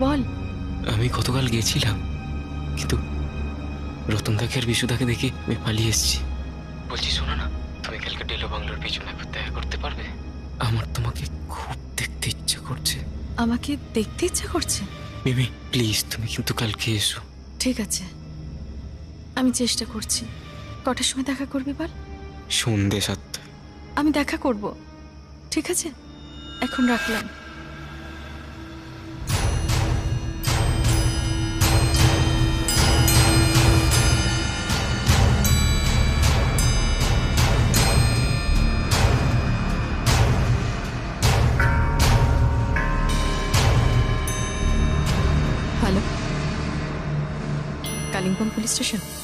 বল। আমি গতকাল গিয়েছিলাম, কিন্তু রতনদাকে আর বিশুদাকে দেখে আমি পালিয়ে এসেছি। বলছি শোনো না, তুমি কালকে ডেলো বাংলোর পিছনে একবার দেখা করতে পারবে? আমার তোমাকে খুব দেখতে ইচ্ছা করছে। আমাকে দেখতে ইচ্ছা করছে? মিমি প্লিজ, তুমি কিন্তু কালকে এসো। ঠিক আছে, আমি চেষ্টা করছি। কটার সময় দেখা করবি বল? সন্ধ্যে 7টায়। আমি দেখা করব, ঠিক আছে? এখন রাখলাম। Hello, Kalimpong police station?